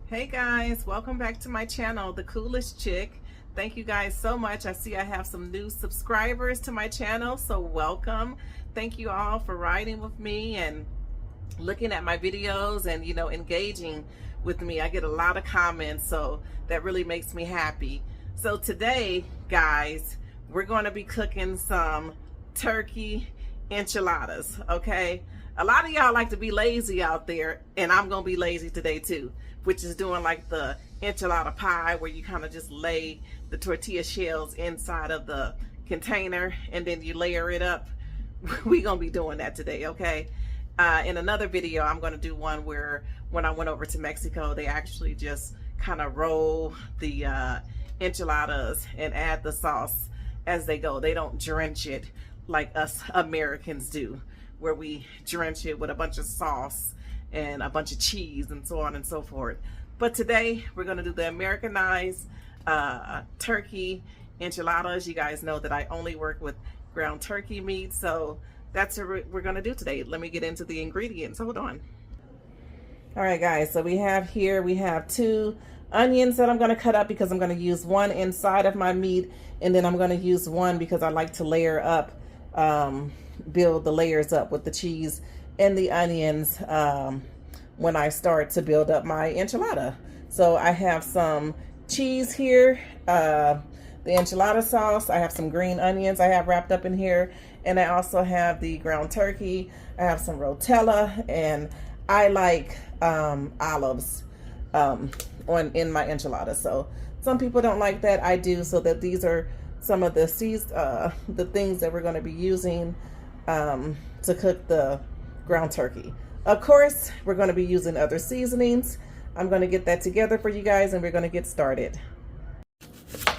Hey guys, welcome back to my channel, The Coolest Chick. Thank you guys so much. I see I have some new subscribers to my channel, so welcome. Thank you all for riding with me and looking at my videos and engaging with me. I get a lot of comments, so that really makes me happy. So today, guys, we're going to be cooking some turkey enchiladas, okay? A lot of y'all like to be lazy out there, and I'm gonna be lazy today too, which is doing like the enchilada pie where you kind of just lay the tortilla shells inside of the container and then you layer it up. We gonna be doing that today, okay? In another video, I'm gonna do one where when I went over to Mexico, they actually just kind of roll the enchiladas and add the sauce as they go. They don't drench it like us Americans do, where we drench it with a bunch of sauce and a bunch of cheese and so on and so forth. But today we're going to do the Americanized turkey enchiladas. You guys know that I only work with ground turkey meat, so that's what we're going to do today. Let me get into the ingredients. Hold on. All right, guys, so we have 2 onions that I'm going to cut up because I'm going to use one inside of my meat, and then I'm going to use one because I like to layer up, build the layers up with the cheese and the onions when I start to build up my enchilada. So I have some cheese here, the enchilada sauce. I have some green onions I have wrapped up in here, and I also have the ground turkey. I have some rotella, and I like olives in my enchilada. So some people don't like that. I do. So that these are some of the things that we're going to be using to cook the ground turkey. Of course, we're going to be using other seasonings. I'm going to get that together for you guys, and we're going to get started. All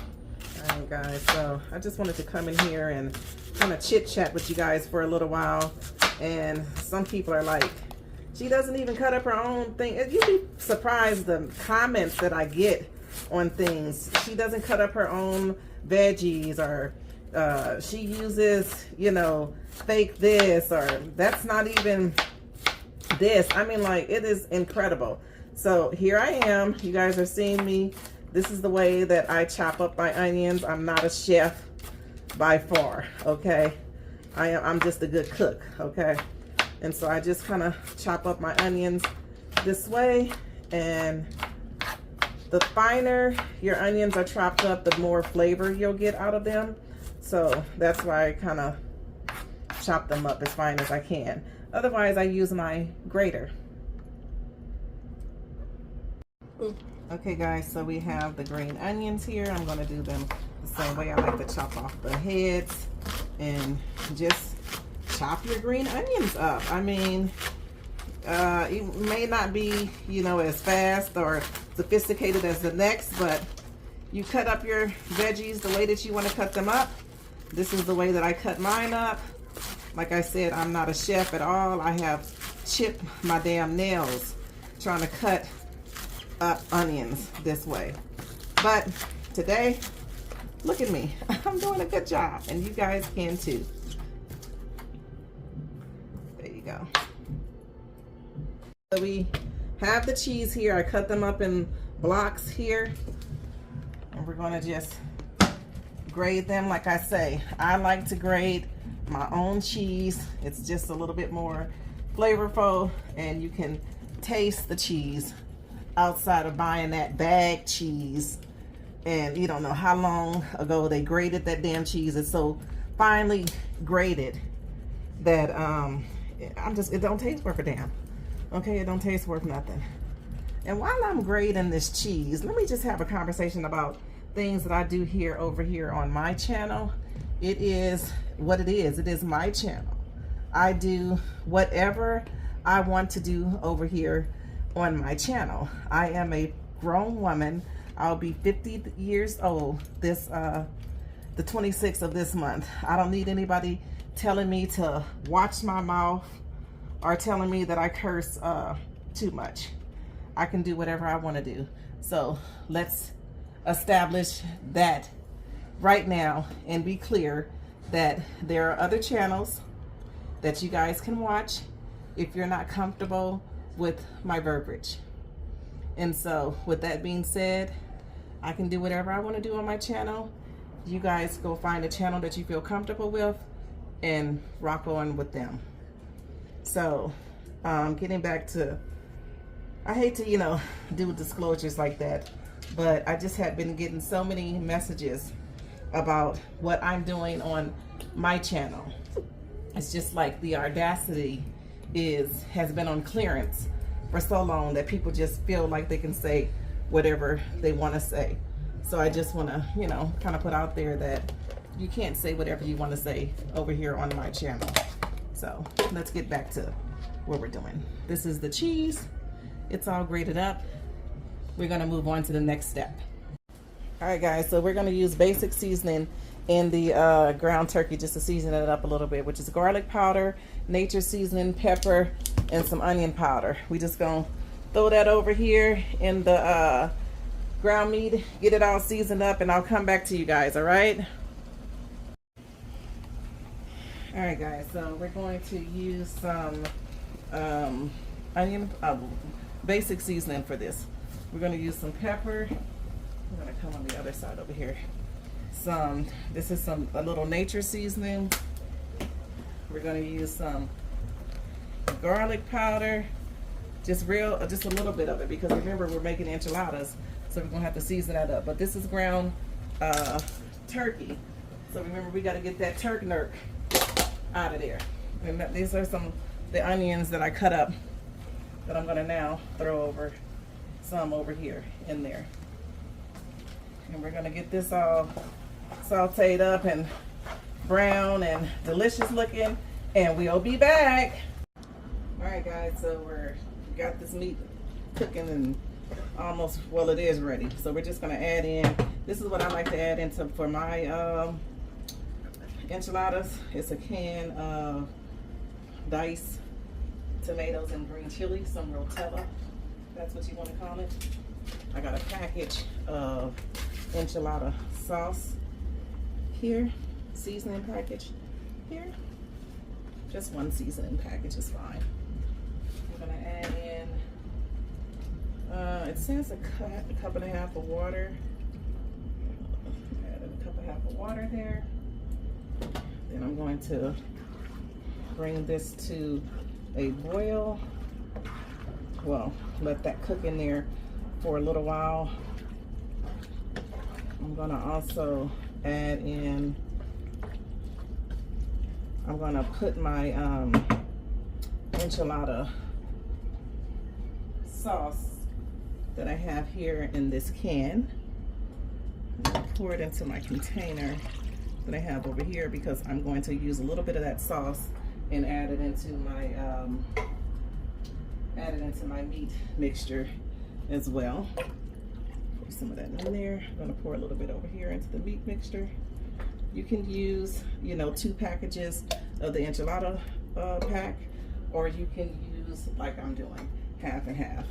right, guys, so I just wanted to come in here and kind of chit chat with you guys for a little while. And some people are like, she doesn't even cut up her own thing. You'd be surprised the comments that I get on things. She doesn't cut up her own veggies, or she uses, fake this, or that's not even this. I mean, like, it is incredible. So here I am. You guys are seeing me. This is the way that I chop up my onions. I'm not a chef by far, okay? I'm just a good cook, okay? And so I just kind of chop up my onions this way, and the finer your onions are chopped up, the more flavor you'll get out of them. So that's why I kind of chop them up as fine as I can. Otherwise, I use my grater. Okay, guys, so we have the green onions here. I'm going to do them the same way. I like to chop off the heads and just chop your green onions up. I mean, it may not be, as fast or sophisticated as the next, but you cut up your veggies the way that you want to cut them up. This is the way that I cut mine up. Like I said, I'm not a chef at all. I have chipped my damn nails trying to cut up onions this way. But today, look at me. I'm doing a good job, and you guys can too. There you go. So we have the cheese here. I cut them up in blocks here, and we're going to just grade them. Like I say, I like to grade my own cheese. It's just a little bit more flavorful, and you can taste the cheese outside of buying that bag cheese. And you don't know how long ago they grated that damn cheese. It's so finely grated that it don't taste worth a damn. Okay, it don't taste worth nothing. And while I'm grading this cheese, let me just have a conversation about things that I do over here on my channel. It is what it is. It is my channel. I do whatever I want to do over here on my channel. I am a grown woman. I'll be 50 years old the 26th of this month. I don't need anybody telling me to watch my mouth or telling me that I curse too much. I can do whatever I want to do. So let's establish that right now and be clear that there are other channels that you guys can watch if you're not comfortable with my verbiage. And so with that being said, I can do whatever I want to do on my channel. You guys go find a channel that you feel comfortable with and rock on with them. So getting back to, I hate to, you know, do disclosures like that, but I just have been getting so many messages about what I'm doing on my channel. It's just like the audacity has been on clearance for so long that people just feel like they can say whatever they want to say. So I just want to, you know, kind of put out there that you can't say whatever you want to say over here on my channel. So let's get back to what we're doing. This is the cheese. It's all grated up. We're going to move on to the next step. All right, guys, so we're going to use basic seasoning in the ground turkey just to season it up a little bit, which is garlic powder, nature seasoning, pepper, and some onion powder. We just going to throw that over here in the ground meat, get it all seasoned up, and I'll come back to you guys, all right? All right, guys, so we're going to use some basic seasoning for this. We're going to use some pepper. I'm going to come on the other side over here. This is a little nature seasoning. We're going to use some garlic powder, just a little bit of it, because remember we're making enchiladas, so we're going to have to season that up. But this is ground turkey, so remember we got to get that turk nerk out of there. And these are the onions that I cut up that I'm going to now throw some over here in there. And we're going to get this all sauteed up and brown and delicious looking, and we'll be back. All right, guys, so we got this meat cooking and almost, well, it is ready. So we're just going to add in, this is what I like to add into for my enchiladas. It's a can of diced tomatoes and green chili, some rotella, that's what you want to call it. I got a package of enchilada sauce here, seasoning package here. Just one seasoning package is fine. I'm gonna add in, it says a cup and a half of water. Add a cup and a half of water there. Then I'm going to bring this to a boil. Well, let that cook in there for a little while. I'm gonna also add in, I'm gonna put my enchilada sauce that I have here in this can. Pour it into my container that I have over here, because I'm going to use a little bit of that sauce and add it into my meat mixture as well. Pour some of that in there. I'm going to pour a little bit over here into the meat mixture. You can use, you know, 2 packages of the enchilada pack, or you can use, like I'm doing, half and half.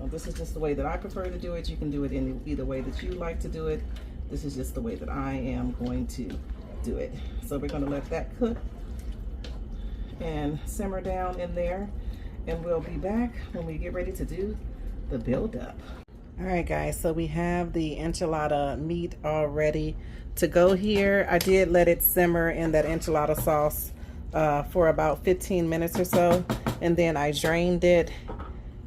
This is just the way that I prefer to do it. You can do it in either way that you like to do it. This is just the way that I am going to do it. So we're going to let that cook and simmer down in there, and we'll be back when we get ready to do the build-up. All right, guys, so we have the enchilada meat all ready to go here. I did let it simmer in that enchilada sauce for about 15 minutes or so, and then I drained it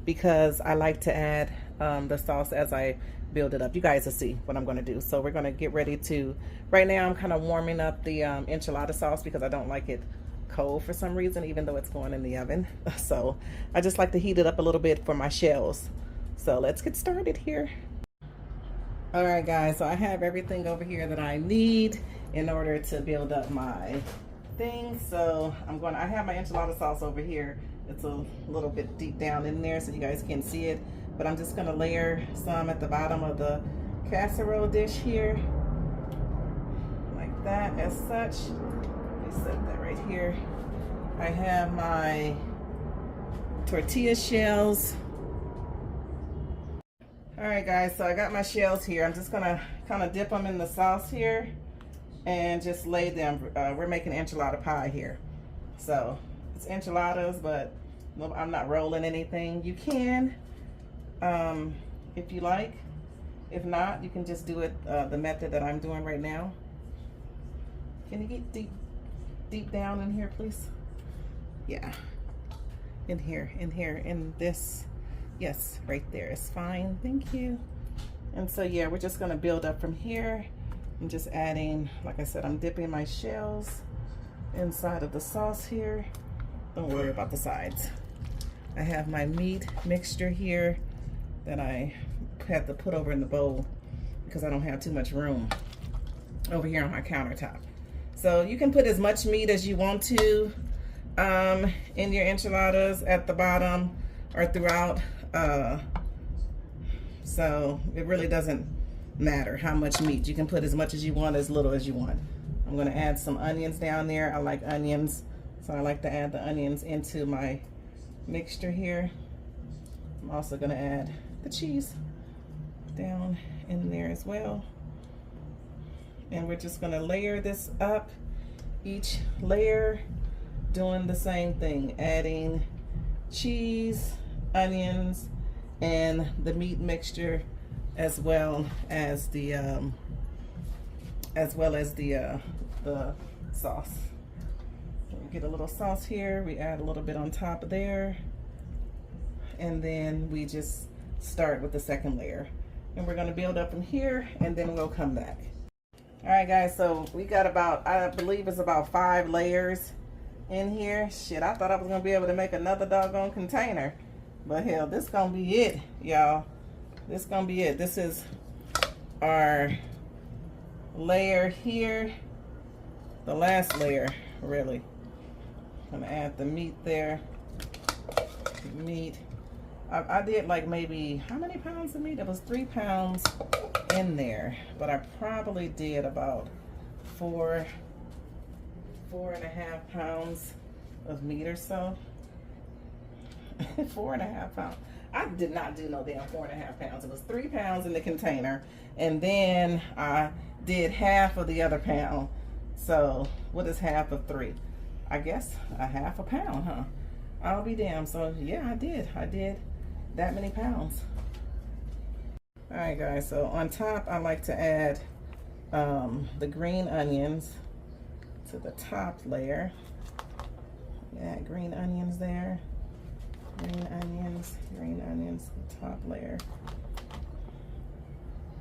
because I like to add the sauce as I build it up. You guys will see what I'm going to do. So we're going to get ready to, right now I'm kind of warming up the enchilada sauce because I don't like it cold for some reason, even though it's going in the oven. So I just like to heat it up a little bit for my shells. So let's get started here. All right, guys, so I have everything over here that I need in order to build up my thing. So I have my enchilada sauce over here. It's a little bit deep down in there so you guys can see it, but I'm just gonna layer some at the bottom of the casserole dish here, like that, as such. Let me set that right here. I have my tortilla shells. All right, guys, so I got my shells here. I'm just gonna kind of dip them in the sauce here and just lay them. We're making enchilada pie here. So it's enchiladas, but I'm not rolling anything. You can if you like. If not, you can just do it the method that I'm doing right now. Can you get deep down in here, please? Yeah, in here, in this. Yes, right there is fine, thank you. And so yeah, we're just gonna build up from here. I'm just adding, like I said, I'm dipping my shells inside of the sauce here. Don't worry about the sides. I have my meat mixture here that I had to put over in the bowl because I don't have too much room over here on my countertop. So you can put as much meat as you want to in your enchiladas at the bottom or throughout. So it really doesn't matter how much meat. You can put as much as you want, as little as you want. I'm gonna add some onions down there. I like onions, so I like to add the onions into my mixture here. I'm also gonna add the cheese down in there as well. And we're just gonna layer this up, each layer doing the same thing, adding cheese, onions, and the meat mixture, as well as the sauce. So we get a little sauce here, we add a little bit on top of there, and then we just start with the second layer. And we're gonna build up from here, and then we'll come back. All right, guys, so we got about, I believe it's about 5 layers in here. Shit, I thought I was gonna be able to make another doggone container. But hell, this gonna be it, y'all. This gonna be it. This is our layer here. The last layer, really. Gonna add the meat there. Meat. I did like maybe, how many pounds of meat? It was 3 pounds in there. But I probably did about 4.5 pounds of meat or so. 4.5 pounds. I did not do no damn 4.5 pounds. It was 3 pounds in the container, and then I did half of the other pound. So what is half of 3? I guess a half a pound, huh? I'll be damned. So yeah, I did that many pounds. All right, guys, so on top I like to add the green onions to the top layer. Add green onions there. Green onions, the top layer,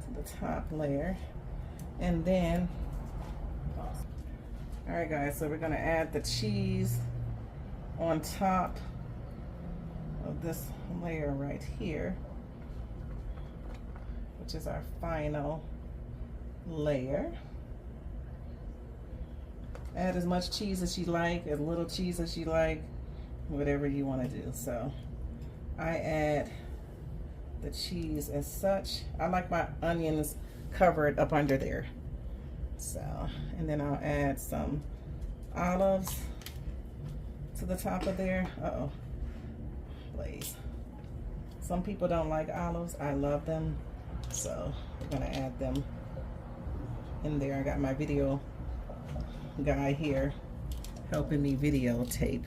to the top layer. And then, all right, guys, so we're gonna add the cheese on top of this layer right here, which is our final layer. Add as much cheese as you like, as little cheese as you like, whatever you want to do. So I add the cheese as such. I like my onions covered up under there. So, and then I'll add some olives to the top of there. Uh-oh, please. Some people don't like olives. I love them. So we're gonna add them in there. I got my video guy here helping me videotape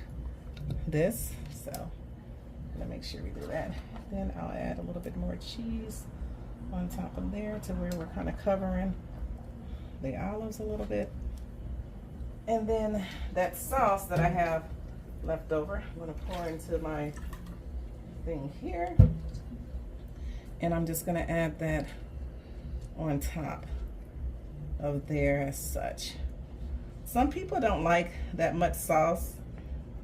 this, so I'm gonna make sure we do that. Then I'll add a little bit more cheese on top of there to where we're kind of covering the olives a little bit. And then that sauce that I have left over, I'm gonna pour into my thing here, and I'm just gonna add that on top of there as such. Some people don't like that much sauce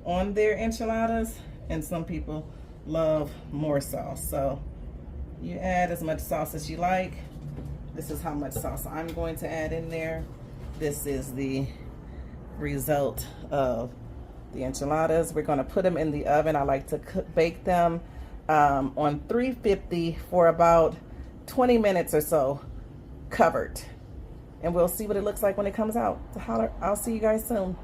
on their enchiladas, and some people love more sauce. So you add as much sauce as you like. This is how much sauce I'm going to add in there. This is the result of the enchiladas. We're going to put them in the oven. I like to bake them on 350 for about 20 minutes or so, covered. And we'll see what it looks like when it comes out. So holler, I'll see you guys soon.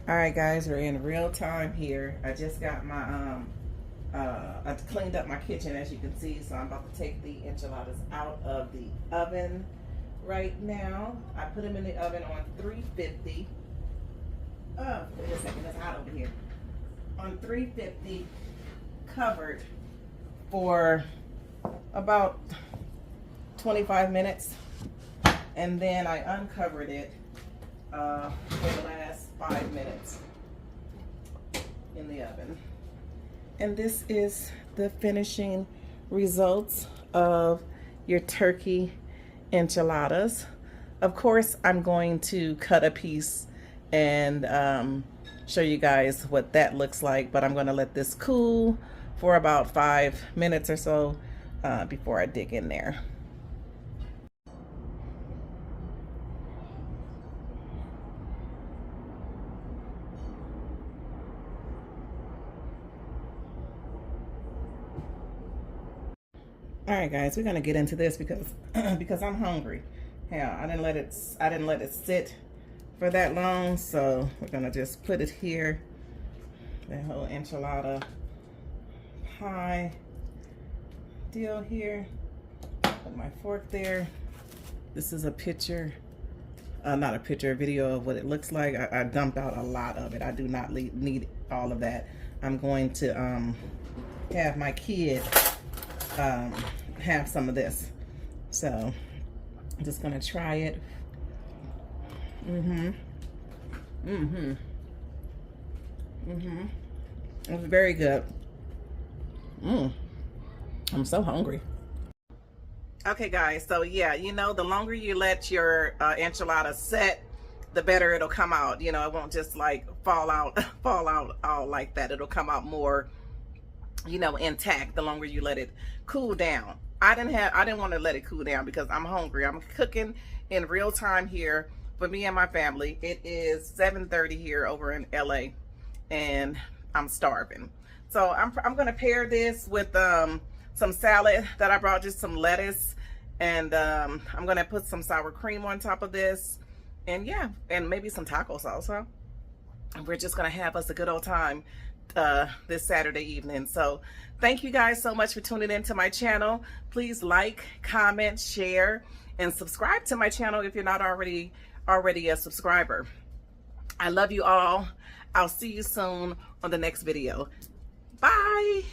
All right, guys, we're in real time here. I just got my, I cleaned up my kitchen, as you can see, so I'm about to take the enchiladas out of the oven right now. I put them in the oven on 350. Oh, wait a second, it's hot over here. On 350, covered for about 25 minutes, and then I uncovered it for the last 5 minutes in the oven. And this is the finishing results of your turkey enchiladas. Of course, I'm going to cut a piece and show you guys what that looks like, but I'm going to let this cool for about 5 minutes or so before I dig in there. All right, guys, we're gonna get into this because because I'm hungry. Yeah, I didn't let it sit for that long, so we're gonna just put it here. The whole enchilada pie deal here. Put my fork there. This is a picture, not a picture, a video of what it looks like. I dumped out a lot of it. I do not need all of that. I'm going to have my kid have some of this. So I'm just gonna try it. It's very good. I'm so hungry. Okay, guys, so yeah, you know, the longer you let your enchilada set, the better it'll come out. You know, it won't just like fall out all like that. It'll come out more, you know, intact the longer you let it cool down. I didn't want to let it cool down because I'm hungry. I'm cooking in real time here for me and my family. It is 7:30 here over in LA, and I'm starving. So I'm gonna pair this with some salad that I brought, just some lettuce, and I'm gonna put some sour cream on top of this, and yeah, and maybe some taco sauce, huh? And we're just gonna have us a good old time this Saturday evening. So thank you guys so much for tuning into my channel. Please like, comment, share, and subscribe to my channel if you're not already a subscriber. I love you all. I'll see you soon on the next video. Bye.